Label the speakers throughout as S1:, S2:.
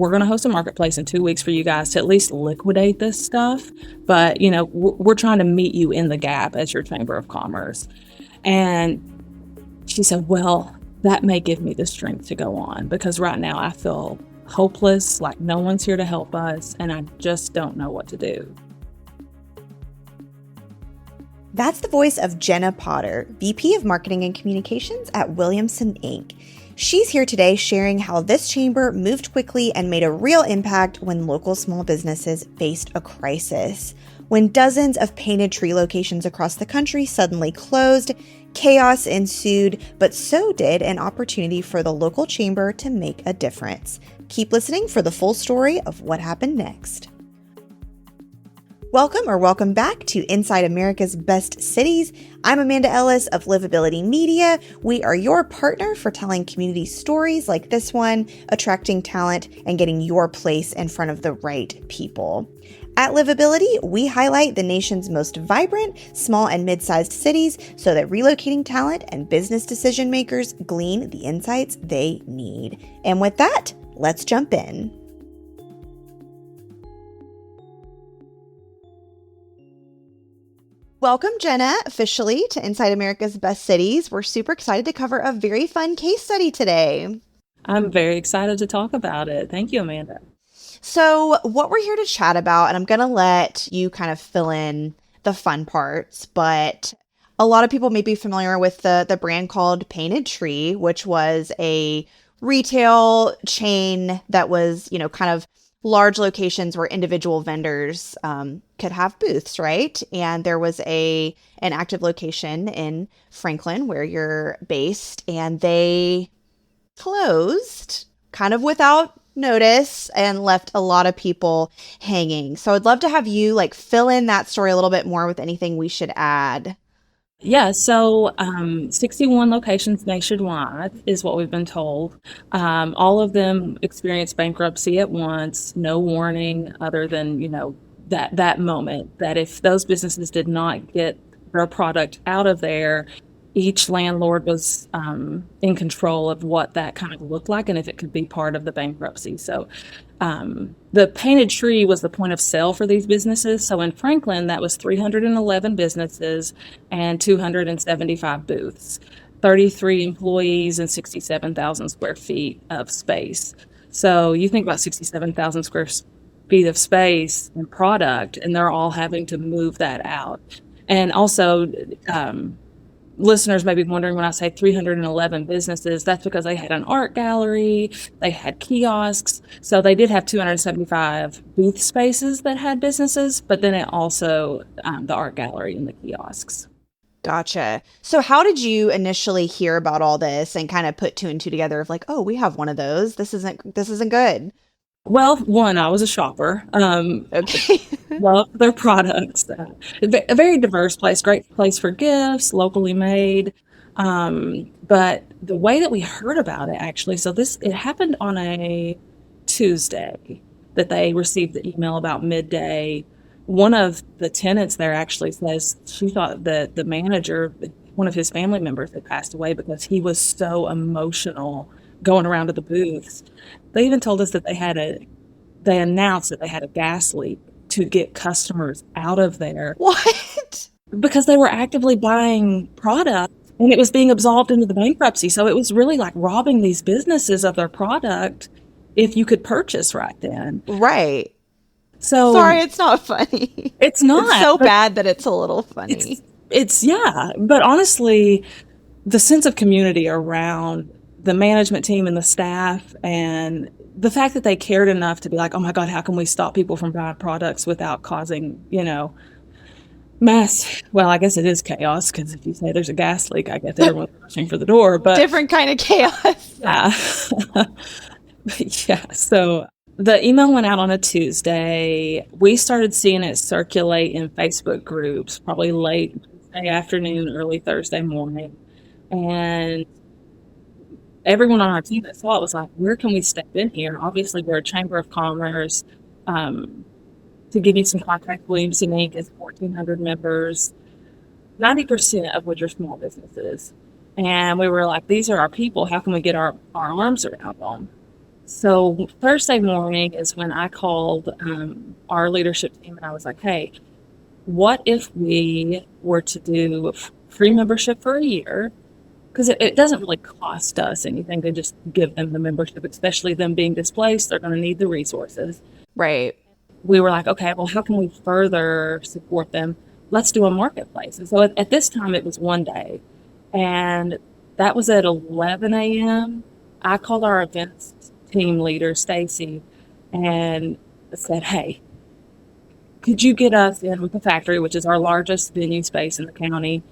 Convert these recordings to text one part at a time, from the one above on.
S1: we're going to host a marketplace in 2 weeks for you guys to at least liquidate this stuff. But, we're trying to meet you in the gap as your Chamber of Commerce. And she said, well, that may give me the strength to go on, because right now I feel hopeless, like no one's here to help us, and I just don't know what to do.
S2: That's the voice of Jena Potter, VP of Marketing and Communications at Williamson, Inc. She's here today sharing how this chamber moved quickly and made a real impact when local small businesses faced a crisis. When dozens of Painted Tree locations across the country suddenly closed, chaos ensued, but so did an opportunity for the local chamber to make a difference. Keep listening for the full story of what happened next. Welcome back to Inside America's Best Cities. I'm Amanda Ellis of Livability Media. We are your partner for telling community stories like this one, attracting talent, and getting your place in front of the right people. At Livability, we highlight the nation's most vibrant, small and mid-sized cities so that relocating talent and business decision makers glean the insights they need. And with that, let's jump in. Welcome, Jena, officially to Inside America's Best Cities. We're super excited to cover a very fun case study today.
S1: I'm very excited to talk about it. Thank you, Amanda.
S2: So what we're here to chat about, and I'm going to let you kind of fill in the fun parts, but a lot of people may be familiar with the brand called Painted Tree, which was a retail chain that was, kind of large locations where individual vendors could have booths, right? And there was an active location in Franklin where you're based, and they closed kind of without notice and left a lot of people hanging. So I'd love to have you fill in that story a little bit more with anything we should add.
S1: Yeah, so 61 locations nationwide is what we've been told. All of them experienced bankruptcy at once, no warning other than, that moment, that if those businesses did not get their product out of there, each landlord was in control of what that kind of looked like and if it could be part of the bankruptcy. So the Painted Tree was the point of sale for these businesses. So in Franklin, that was 311 businesses and 275 booths, 33 employees, and 67,000 square feet of space. So you think about 67,000 square feet of space and product, and they're all having to move that out. And also, listeners may be wondering, when I say 311 businesses, that's because they had an art gallery, they had kiosks. So they did have 275 booth spaces that had businesses, but then it also the art gallery and the kiosks.
S2: Gotcha. So how did you initially hear about all this and kind of put two and two together of oh, we have one of those. This isn't good.
S1: Well, one, I was a shopper.
S2: Okay.
S1: Love their products. A very diverse place, great place for gifts, locally made. But the way that we heard about it, actually, it happened on a Tuesday that they received the email about midday. One of the tenants there actually says she thought that the manager, one of his family members, had passed away because he was so emotional going around to the booths. They even told us that they announced that they had a gas leak to get customers out of there.
S2: What?
S1: Because they were actively buying product and it was being absolved into the bankruptcy. So it was really like robbing these businesses of their product if you could purchase right then.
S2: Right.
S1: So
S2: sorry, it's not funny.
S1: It's not.
S2: It's so bad that it's a little funny.
S1: It's yeah. But honestly, the sense of community around the management team and the staff, and the fact that they cared enough to be like, oh my God, how can we stop people from buying products without causing, mass, well, I guess it is chaos, because if you say there's a gas leak, I guess everyone's rushing for the door. But
S2: different kind of chaos.
S1: Yeah. Yeah. So the email went out on a Tuesday. We started seeing it circulate in Facebook groups, probably late Tuesday afternoon, early Thursday morning. And everyone on our team that saw it was like, where can we step in here? Obviously, we're a Chamber of Commerce. To give you some context, Williamson Inc. is 1,400 members, 90% of which are small businesses. And we were like, these are our people. How can we get our arms around them? So Thursday morning is when I called our leadership team and I was like, hey, what if we were to do free membership for a year? Because it doesn't really cost us anything to just give them the membership, especially them being displaced. They're going to need the resources.
S2: Right.
S1: We were like, okay, well, how can we further support them? Let's do a marketplace. And so at this time, it was one day. And that was at 11 a.m. I called our events team leader, Stacy, and said, hey, could you get us in with the factory, which is our largest venue space in the county,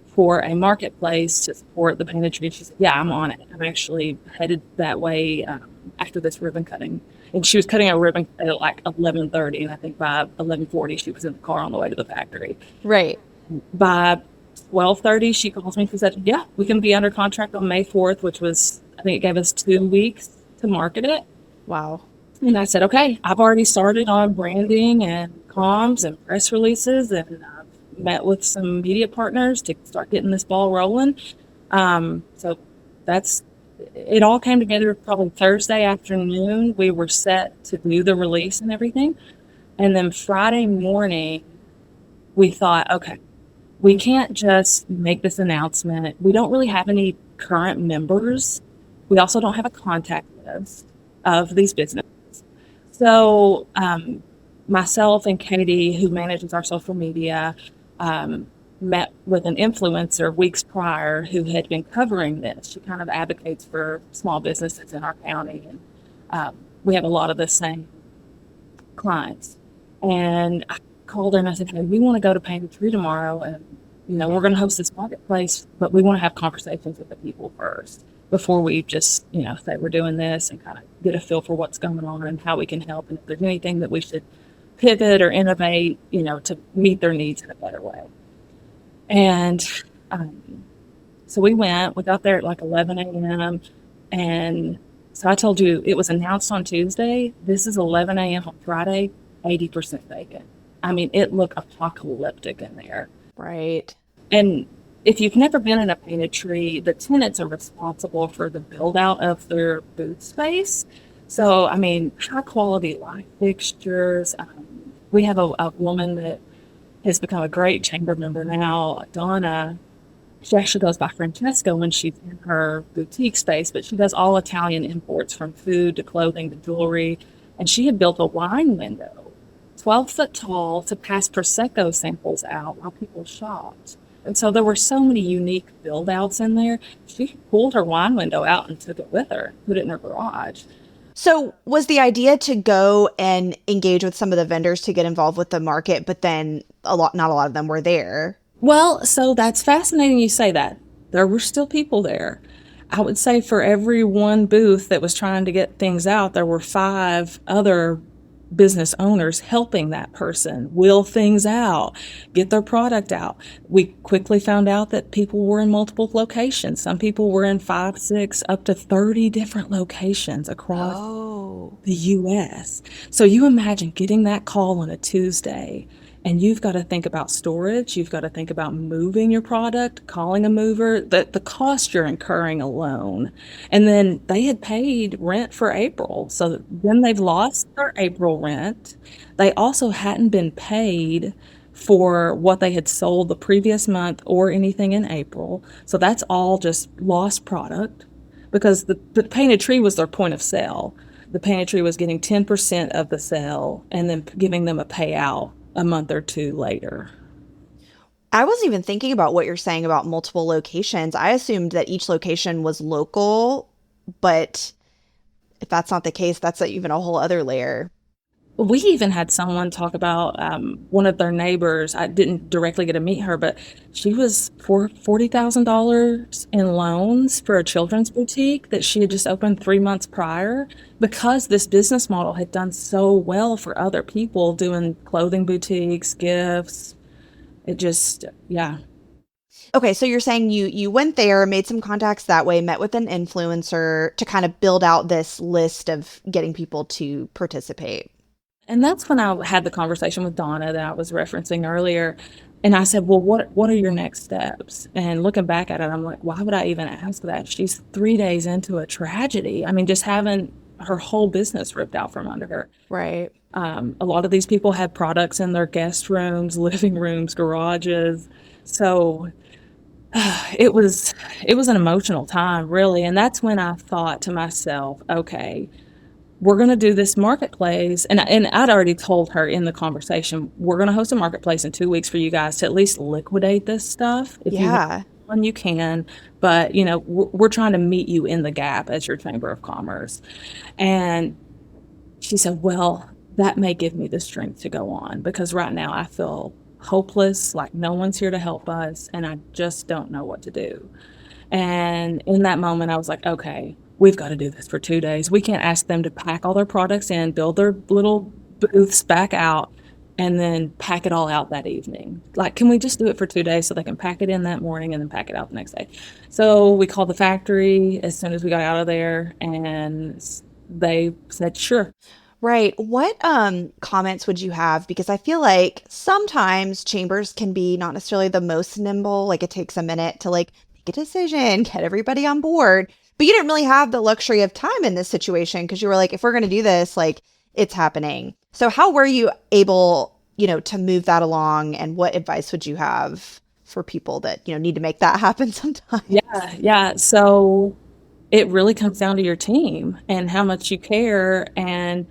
S1: for a marketplace to support the painted tree? She said, yeah, I'm on it. I'm actually headed that way after this ribbon cutting. And she was cutting a ribbon at like 11:30, and I think by 11:40 she was in the car on the way to the factory.
S2: Right.
S1: By 12:30, she calls me. She said, yeah, we can be under contract on May 4th, which was, I think it gave us 2 weeks to market it.
S2: Wow.
S1: And I said, okay, I've already started on branding and comms and press releases, and I've met with some media partners to start getting this ball rolling. So that's it. All came together probably Thursday afternoon. We were set to do the release and everything. And then Friday morning, we thought, okay, we can't just make this announcement. We don't really have any current members. We also don't have a contact list of these businesses. So, myself and Katie, who manages our social media, um, met with an influencer weeks prior who had been covering this. She kind of advocates for small businesses in our county, and we have a lot of the same clients. And I called her and I said, hey, we want to go to Painted Tree tomorrow, and we're going to host this marketplace, but we want to have conversations with the people first before we just say we're doing this, and kind of get a feel for what's going on and how we can help, and if there's anything that we should pivot or innovate, to meet their needs in a better way. And um, so we got there at like 11 a.m. And so I told you it was announced on Tuesday. This is 11 a.m. on Friday, 80% vacant. I mean, it looked apocalyptic in there.
S2: Right.
S1: And if you've never been in a painted tree, the tenants are responsible for the build out of their booth space. So, I mean, high quality light fixtures. We have a woman that has become a great chamber member now, Donna. She actually goes by Francesca when she's in her boutique space, but she does all Italian imports from food to clothing to jewelry. And she had built a wine window, 12 foot tall, to pass Prosecco samples out while people shopped. And so there were so many unique build outs in there. She pulled her wine window out and took it with her, put it in her garage.
S2: So was the idea to go and engage with some of the vendors to get involved with the market, but then not a lot of them were there?
S1: Well, so that's fascinating you say that. There were still people there. I would say for every one booth that was trying to get things out, there were 5 other business owners helping that person wheel things out, get their product out. We quickly found out that people were in multiple locations. Some people were in 5, 6, up to 30 different locations across
S2: Oh.
S1: the US. So you imagine getting that call on a Tuesday, and you've got to think about storage, you've got to think about moving your product, calling a mover, the cost you're incurring alone. And then they had paid rent for April. So then they've lost their April rent. They also hadn't been paid for what they had sold the previous month or anything in April. So that's all just lost product, because the painted tree was their point of sale. The painted tree was getting 10% of the sale and then giving them a payout a month or two later.
S2: I wasn't even thinking about what you're saying about multiple locations. I assumed that each location was local, but if that's not the case, that's even a whole other layer.
S1: We even had someone talk about one of their neighbors. I didn't directly get to meet her, but she was for $40,000 in loans for a children's boutique that she had just opened 3 months prior, because this business model had done so well for other people doing clothing boutiques, gifts. It just, yeah.
S2: Okay, so you're saying you went there, made some contacts that way, met with an influencer to kind of build out this list of getting people to participate.
S1: And that's when I had the conversation with Donna that I was referencing earlier. And I said, well, what are your next steps? And looking back at it, I'm like, why would I even ask that? She's 3 days into a tragedy. I mean, just having her whole business ripped out from under her.
S2: Right.
S1: A lot of these people had products in their guest rooms, living rooms, garages. So it was an emotional time, really. And that's when I thought to myself, okay, we're going to do this marketplace. And I'd already told her in the conversation, we're going to host a marketplace in 2 weeks for you guys to at least liquidate this stuff. If you want
S2: Yeah.
S1: one, you can. But, we're trying to meet you in the gap as your Chamber of Commerce. And she said, well, that may give me the strength to go on because right now I feel hopeless, like no one's here to help us, and I just don't know what to do. And in that moment, I was like, okay, we've got to do this for 2 days. We can't ask them to pack all their products in, build their little booths back out, and then pack it all out that evening. Like, can we just do it for 2 days so they can pack it in that morning and then pack it out the next day? So we called the factory as soon as we got out of there, and they said, sure.
S2: Right. What comments would you have? Because I feel like sometimes chambers can be not necessarily the most nimble. Like it takes a minute to like make a decision, get everybody on board. But you didn't really have the luxury of time in this situation because you were like, if we're going to do this, like it's happening. So how were you able, to move that along? And what advice would you have for people that, need to make that happen sometimes?
S1: Yeah, yeah. So it really comes down to your team and how much you care. And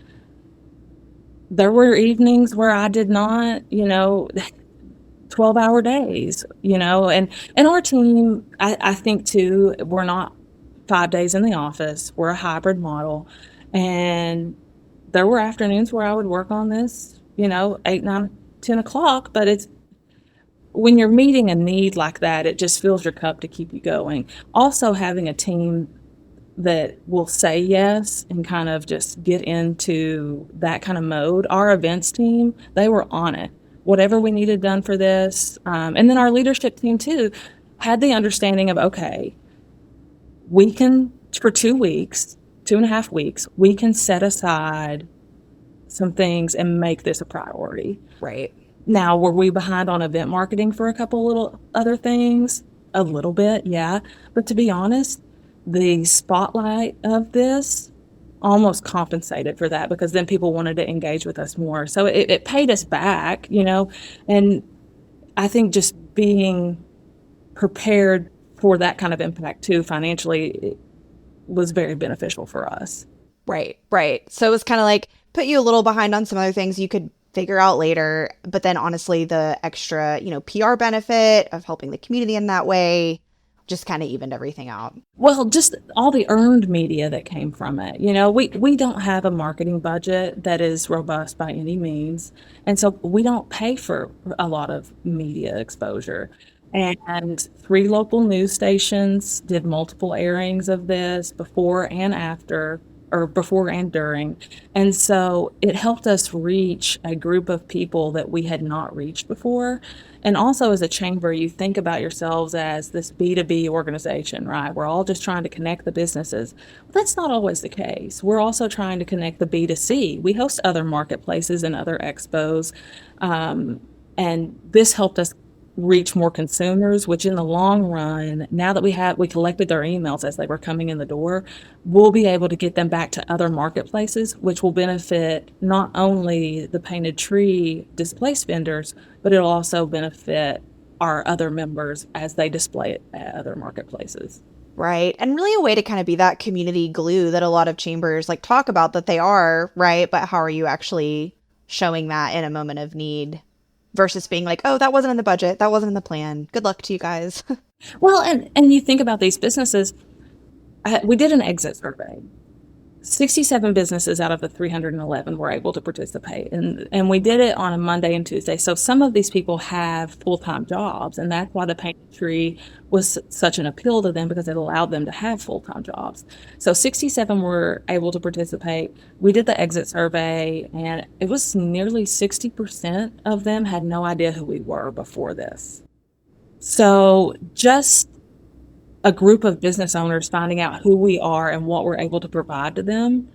S1: there were evenings where I did not, 12-hour days, and our team, I think too, we're not 5 days in the office. We're a hybrid model. And there were afternoons where I would work on this, 8, 9, 10 o'clock, but it's when you're meeting a need like that, it just fills your cup to keep you going. Also, having a team that will say yes and kind of just get into that kind of mode. Our events team, they were on it. Whatever we needed done for this. And then our leadership team, too, had the understanding of, okay, we can, for 2 weeks, 2.5 weeks, we can set aside some things and make this a priority.
S2: Right.
S1: Now, were we behind on event marketing for a couple little other things? A little bit, yeah. But to be honest, the spotlight of this almost compensated for that because then people wanted to engage with us more. So it paid us back, and I think just being prepared for that kind of impact too financially was very beneficial for us.
S2: Right. Right. So it was kind of like put you a little behind on some other things you could figure out later. But then honestly, the extra, PR benefit of helping the community in that way just kind of evened everything out.
S1: Well, just all the earned media that came from it. We don't have a marketing budget that is robust by any means. And so we don't pay for a lot of media exposure. And 3 local news stations did multiple airings of this before and after, or before and during. And so it helped us reach a group of people that we had not reached before. And also as a chamber, you think about yourselves as this B2B organization, right? We're all just trying to connect the businesses. Well, that's not always the case. We're also trying to connect the B2C. We host other marketplaces and other expos. And this helped us reach more consumers, which in the long run, now that we collected their emails as they were coming in the door, we'll be able to get them back to other marketplaces, which will benefit not only the Painted Tree displaced vendors, but it'll also benefit our other members as they display it at other marketplaces.
S2: Right. And really a way to kind of be that community glue that a lot of chambers like talk about that they are, right? But how are you actually showing that in a moment of need versus being like, oh, that wasn't in the budget. That wasn't in the plan. Good luck to you guys.
S1: Well, and you think about these businesses, we did an exit survey. 67 businesses out of the 311 were able to participate. And we did it on a Monday and Tuesday. So some of these people have full-time jobs, and that's why the Painted Tree was such an appeal to them because it allowed them to have full-time jobs. So 67 were able to participate. We did the exit survey, and it was nearly 60% of them had no idea who we were before this. So just a group of business owners finding out who we are and what we're able to provide to them,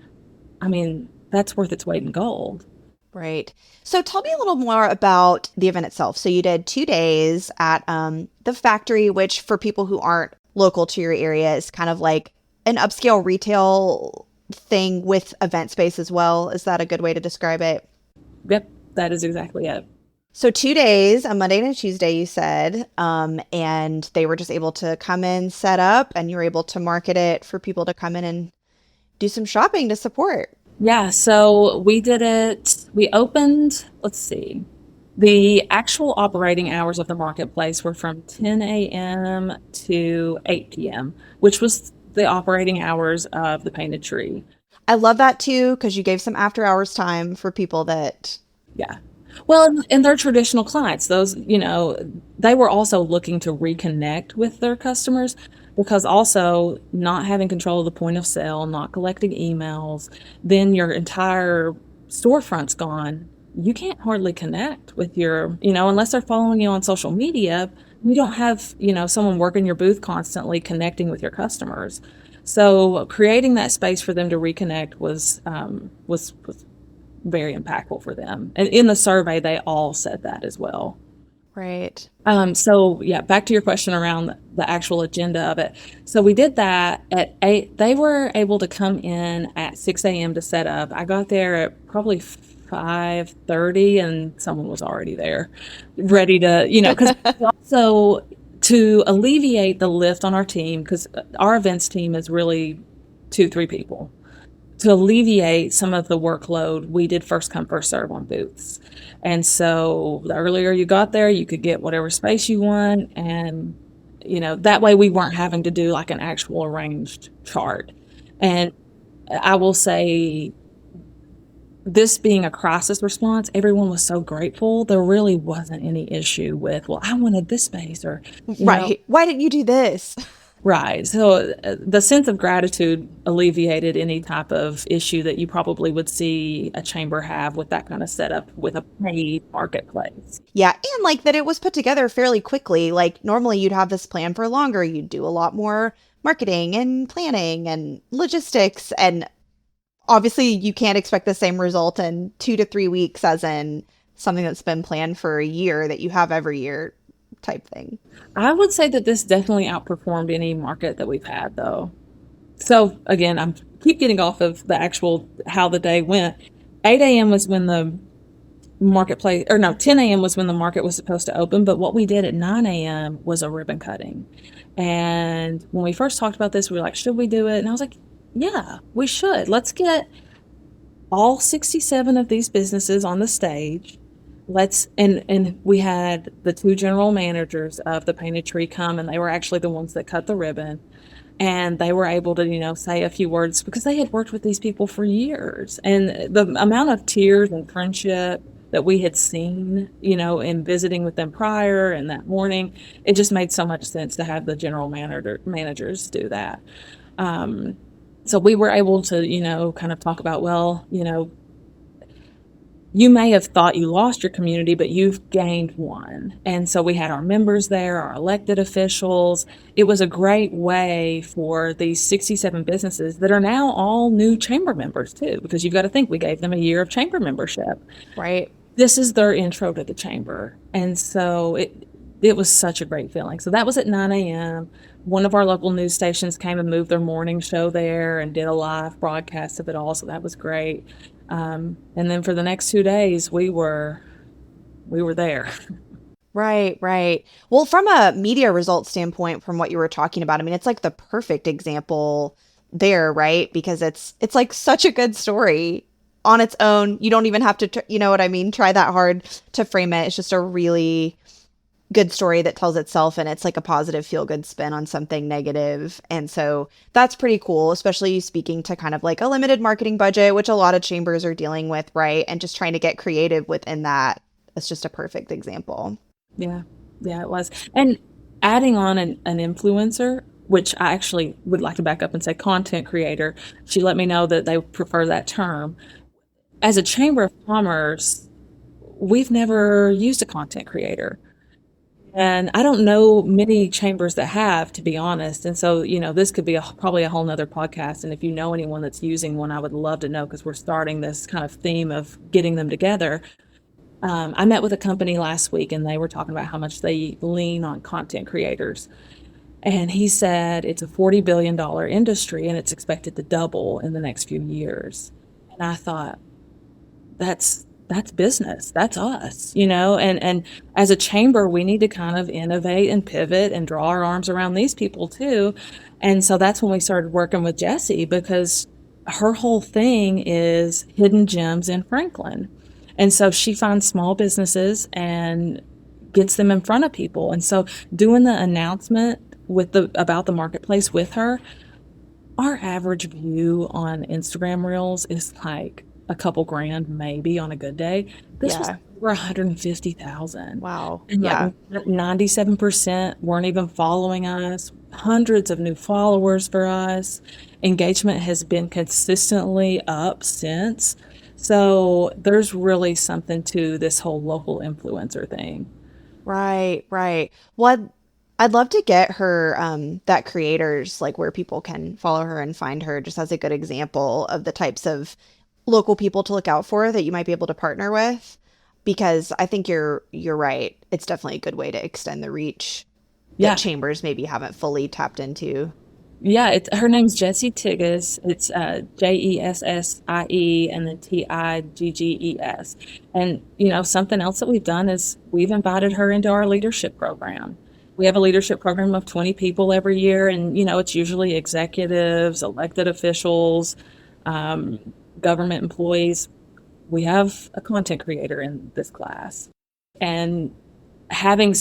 S1: I mean, that's worth its weight in gold.
S2: Right. So tell me a little more about the event itself. So you did 2 days at the factory, which for people who aren't local to your area is kind of like an upscale retail thing with event space as well. Is that a good way to describe it?
S1: Yep, that is exactly it.
S2: So 2 days, a Monday and a Tuesday, you said, and they were just able to come in, set up, and you were able to market it for people to come in and do some shopping to support.
S1: Yeah, so we did it. We opened, let's see, the actual operating hours of the marketplace were from 10 a.m. to 8 p.m., which was the operating hours of the Painted Tree.
S2: I love that too because you gave some after hours time for people that.
S1: Yeah. Well, and their traditional clients, those, they were also looking to reconnect with their customers because also not having control of the point of sale, not collecting emails, then your entire storefront's gone. You can't hardly connect with unless they're following you on social media, you don't have, someone working your booth constantly connecting with your customers. So creating that space for them to reconnect was very impactful for them. And in the survey, they all said that as well.
S2: Right.
S1: So yeah, back to your question around the actual agenda of it. So we did that at 8. They were able to come in at 6 a.m. to set up. I got there at probably 5:30 and someone was already there ready to, because also to alleviate the lift on our team, because our events team is really 2, 3 people. To alleviate some of the workload, we did first come, first serve on booths. And so the earlier you got there, you could get whatever space you want. And, that way we weren't having to do like an actual arranged chart. And I will say, this being a crisis response, everyone was so grateful. There really wasn't any issue with, well, I wanted this space or,
S2: Right. Why didn't you do this?
S1: Right. So the sense of gratitude alleviated any type of issue that you probably would see a chamber have with that kind of setup with a paid marketplace.
S2: Yeah. And like that it was put together fairly quickly. Like normally you'd have this plan for longer. You'd do a lot more marketing and planning and logistics. And obviously you can't expect the same result in 2 to 3 weeks as in something that's been planned for a year that you have every year type thing.
S1: I would say that this definitely outperformed any market that we've had, though. So again, I'm keep getting off of the actual how the day went. 8 a.m. was when the marketplace, or no, 10 a.m. was when the market was supposed to open. But what we did at 9 a.m. was a ribbon cutting. And when we first talked about this, we were like, should we do it? And I was like, yeah, we should. Let's get all 67 of these businesses on the stage. And we had the 2 general managers of the Painted Tree come, and they were actually the ones that cut the ribbon. And they were able to, say a few words because they had worked with these people for years. And the amount of tears and friendship that we had seen, in visiting with them prior and that morning, it just made so much sense to have the general managers do that. So we were able to, kind of talk about, well, you may have thought you lost your community, but you've gained one. And so we had our members there, our elected officials. It was a great way for these 67 businesses that are now all new chamber members too, because you've got to think we gave them a year of chamber membership.
S2: Right.
S1: This is their intro to the chamber. And so it was such a great feeling. So that was at 9 a.m. One of our local news stations came and moved their morning show there and did a live broadcast of it all. So that was great. And then for the next 2 days, we were there.
S2: Right, right. Well, from a media results standpoint, from what you were talking about, I mean, it's like the perfect example there, right? Because it's like such a good story on its own. You don't even have to, you know what I mean? Try that hard to frame it. It's just a really good story that tells itself and it's like a positive feel good spin on something negative. And so that's pretty cool, especially speaking to kind of like a limited marketing budget, which a lot of chambers are dealing with, right? And just trying to get creative within that. It's just a perfect example.
S1: Yeah. Yeah, it was. And adding on an influencer, which I actually would like to back up and say content creator, she let me know that they prefer that term. As a chamber of commerce, we've never used a content creator. And I don't know many chambers that have, to be honest. And so, this could be probably a whole nother podcast. And if you know anyone that's using one, I would love to know because we're starting this kind of theme of getting them together. I met with a company last week and they were talking about how much they lean on content creators. And he said it's a $40 billion industry and it's expected to double in the next few years. And I thought, that's business. That's us, and as a chamber, we need to kind of innovate and pivot and draw our arms around these people too. And so that's when we started working with Jessie, because her whole thing is hidden gems in Franklin. And so she finds small businesses and gets them in front of people. And so doing the announcement about the marketplace with her, our average view on Instagram Reels is like a couple grand maybe on a good day. This was
S2: Yeah.
S1: over 150,000.
S2: Wow.
S1: And
S2: Yeah.
S1: like 97% weren't even following us. Hundreds of new followers for us. Engagement has been consistently up since. So there's really something to this whole local influencer thing.
S2: Right, right. Well, I'd love to get her that creators like where people can follow her and find her just as a good example of the types of local people to look out for that you might be able to partner with because I think you're right. It's definitely a good way to extend the reach that
S1: Yeah.
S2: chambers maybe haven't fully tapped into.
S1: Yeah, her name's Jessie Tigges. It's Jessie and then Tigges. And something else that we've done is we've invited her into our leadership program. We have a leadership program of 20 people every year, and it's usually executives, elected officials, um, government employees. We have a content creator in this class, and having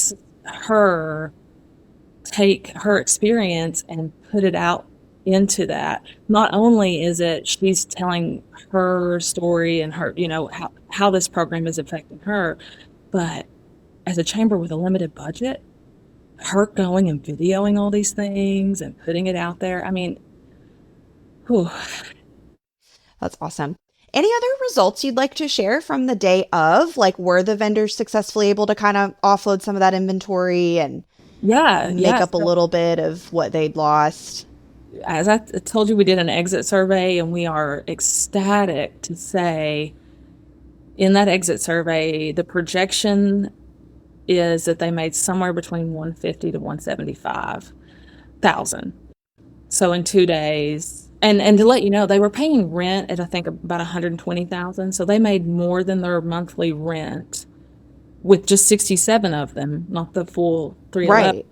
S1: her take her experience and put it out into that. Not only is it she's telling her story and her, how this program is affecting her, but as a chamber with a limited budget, her going and videoing all these things and putting it out there. I mean, whew.
S2: That's awesome. Any other results you'd like to share from the day of? Like, were the vendors successfully able to kind of offload some of that inventory and
S1: Yeah,
S2: make
S1: yeah.
S2: up a little bit of what they'd lost?
S1: As I told you, we did an exit survey, and we are ecstatic to say in that exit survey, the projection is that they made somewhere between 150 to 175,000. So in 2 days, and to let you know, they were paying rent at I think about 120,000. So they made more than their monthly rent with just 67 of them, not the full 311,
S2: Right.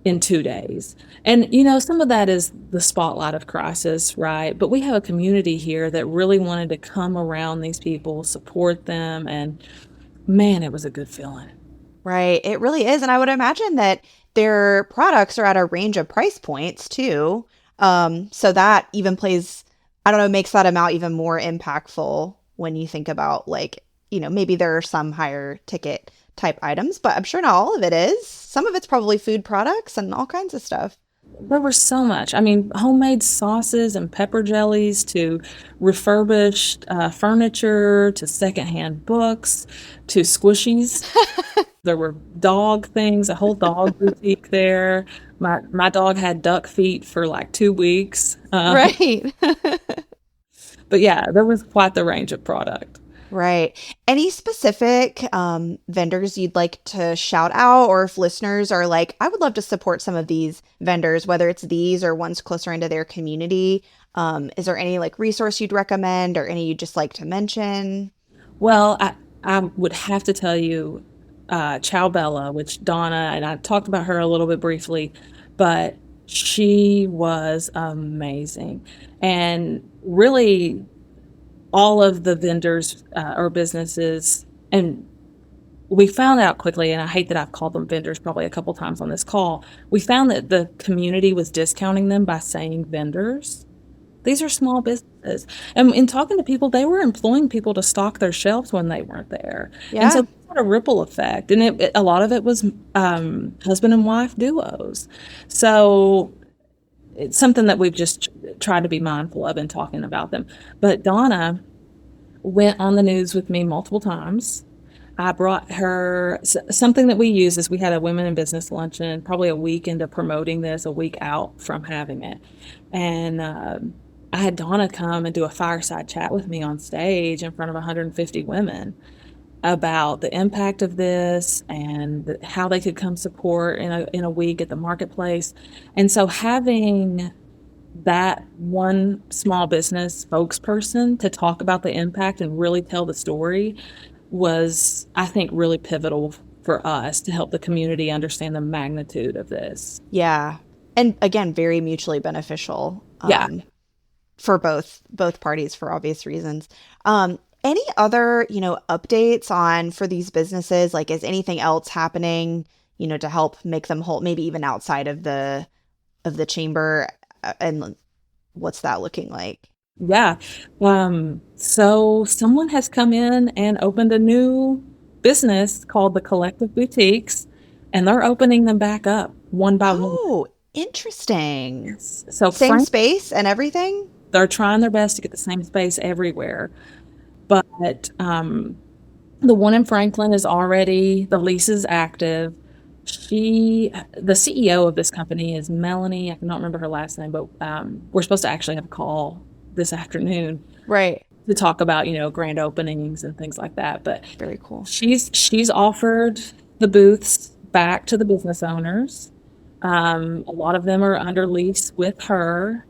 S1: in 2 days. And some of that is the spotlight of crisis, right? But we have a community here that really wanted to come around these people, support them, and man, it was a good feeling.
S2: Right. It really is. And I would imagine that their products are at a range of price points too. So that even plays, I don't know, makes that amount even more impactful when you think about like, maybe there are some higher ticket type items, but I'm sure not all of it is. Some of it's probably food products and all kinds of stuff.
S1: There was so much. I mean, homemade sauces and pepper jellies to refurbished furniture to secondhand books to squishies. There were dog things, a whole dog boutique there. My dog had duck feet for like 2 weeks.
S2: Right.
S1: But yeah, there was quite the range of product.
S2: Right. Any specific vendors you'd like to shout out, or if listeners are like, I would love to support some of these vendors, whether it's these or ones closer into their community. Is there any like resource you'd recommend or any you'd just like to mention?
S1: Well, I would have to tell you, Ciao Bella, which Donna, and I talked about her a little bit briefly, but she was amazing. And really, all of the vendors or businesses, and we found out quickly, and I hate that I've called them vendors probably a couple times on this call, we found that the community was discounting them by saying vendors. These are small businesses. And in talking to people, they were employing people to stock their shelves when they weren't there. And so
S2: Yeah.
S1: it had a ripple effect. And a lot of it was husband and wife duos. So it's something that we've just tried to be mindful of in talking about them. But Donna went on the news with me multiple times. I brought her something that we use is we had a women in business luncheon, probably a week into promoting this, a week out from having it. And I had Donna come and do a fireside chat with me on stage in front of 150 women. about the impact of this and how they could come support in a week at the marketplace. And so having that one small business spokesperson to talk about the impact and really tell the story was, I think, really pivotal for us to help the community understand the magnitude of this.
S2: Yeah. And again, very mutually beneficial.
S1: Yeah.
S2: For both parties for obvious reasons. Any other, updates on for these businesses? Like, is anything else happening, to help make them whole, maybe even outside of the chamber? And what's that looking like?
S1: Yeah. So someone has come in and opened a new business called the Collective Boutiques, and they're opening them back up one by one.
S2: Oh, interesting.
S1: So
S2: Same space and everything?
S1: They're trying their best to get the same space everywhere. But the one in Franklin is already, the lease is active. The CEO of this company is Melanie. I cannot remember her last name, but we're supposed to actually have a call this afternoon.
S2: Right.
S1: To talk about, grand openings and things like that. But
S2: very cool.
S1: She's offered the booths back to the business owners. A lot of them are under lease with her.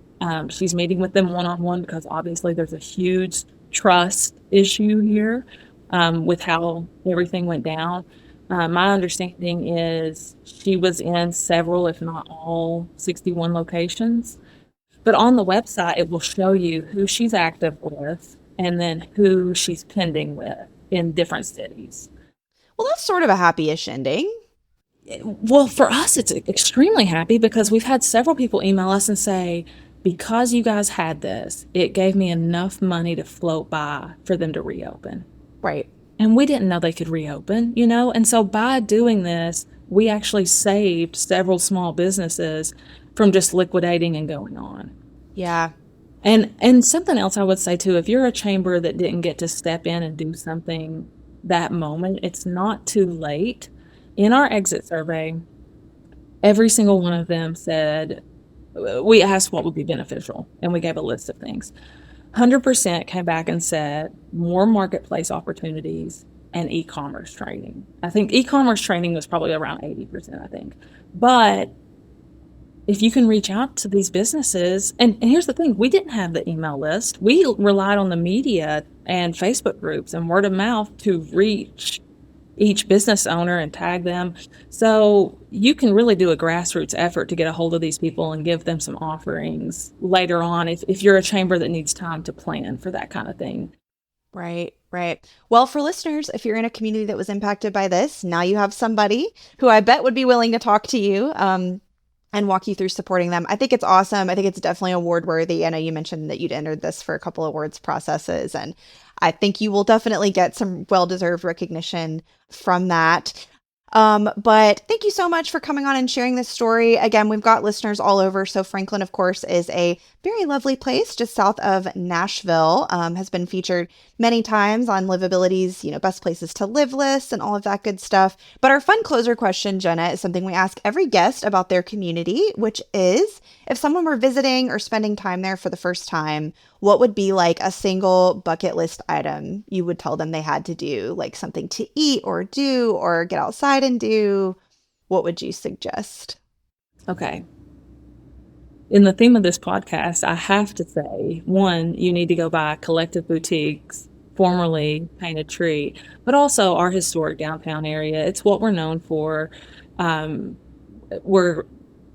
S1: She's meeting with them one-on-one because obviously there's a huge trust issue here with how everything went down. My understanding is she was in several, if not all, 61 locations. But on the website, it will show you who she's active with and then who she's pending with in different cities.
S2: Well, that's sort of a happy-ish ending.
S1: Well, for us, it's extremely happy because we've had several people email us and say, because you guys had this, it gave me enough money to float by for them to reopen.
S2: Right.
S1: And we didn't know they could reopen, And so by doing this, we actually saved several small businesses from just liquidating and going on.
S2: Yeah.
S1: And something else I would say too, if you're a chamber that didn't get to step in and do something that moment, it's not too late. In our exit survey, every single one of them said, we asked what would be beneficial, and we gave a list of things. 100% came back and said more marketplace opportunities and e-commerce training. I think e-commerce training was probably around 80%, I think. But if you can reach out to these businesses, and here's the thing, we didn't have the email list. We relied on the media and Facebook groups and word of mouth to reach each business owner and tag them. So you can really do a grassroots effort to get a hold of these people and give them some offerings later on if you're a chamber that needs time to plan for that kind of thing.
S2: Right, right. Well, for listeners, if you're in a community that was impacted by this, now you have somebody who I bet would be willing to talk to you and walk you through supporting them. I think it's awesome. I think it's definitely award worthy. I know you mentioned that you'd entered this for a couple of awards processes, and I think you will definitely get some well-deserved recognition from that. But thank you so much for coming on and sharing this story. Again, we've got listeners all over. So Franklin, of course, is a very lovely place just south of Nashville, has been featured many times on Livability's, best places to live list and all of that good stuff. But our fun closer question, Jena, is something we ask every guest about their community, which is if someone were visiting or spending time there for the first time, what would be like a single bucket list item you would tell them they had to do, like something to eat or do or get outside and do? What would you suggest?
S1: Okay. In the theme of this podcast, I have to say, one, you need to go by Collective Boutiques, formerly Painted Tree, but also our historic downtown area. It's what we're known for.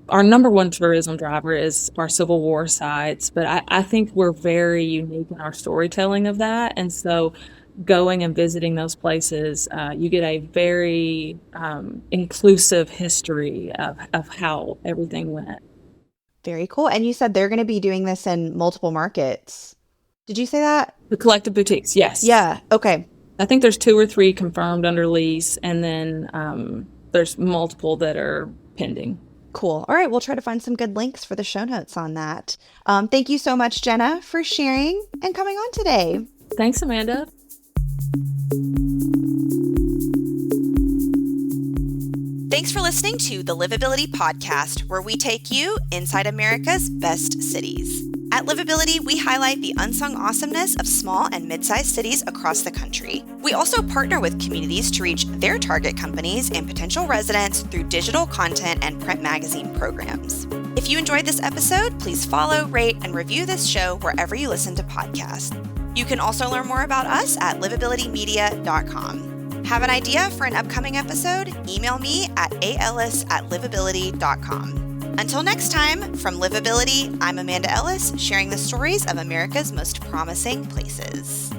S1: Our number one tourism driver is our Civil War sites, but I think we're very unique in our storytelling of that. And so going and visiting those places, you get a very inclusive history of how everything went.
S2: Very cool. And you said they're going to be doing this in multiple markets. Did you say that?
S1: The Collective Boutiques, yes.
S2: Yeah. Okay.
S1: I think there's 2 or 3 confirmed under lease, and then there's multiple that are pending.
S2: Cool. All right. We'll try to find some good links for the show notes on that. Thank you so much, Jena, for sharing and coming on today.
S1: Thanks, Amanda.
S2: Thanks for listening to the Livability Podcast, where we take you inside America's best cities. At Livability, we highlight the unsung awesomeness of small and mid-sized cities across the country. We also partner with communities to reach their target companies and potential residents through digital content and print magazine programs. If you enjoyed this episode, please follow, rate, and review this show wherever you listen to podcasts. You can also learn more about us at livabilitymedia.com. Have an idea for an upcoming episode? Email me at aellis@livability.com. Until next time, from Livability, I'm Amanda Ellis, sharing the stories of America's most promising places.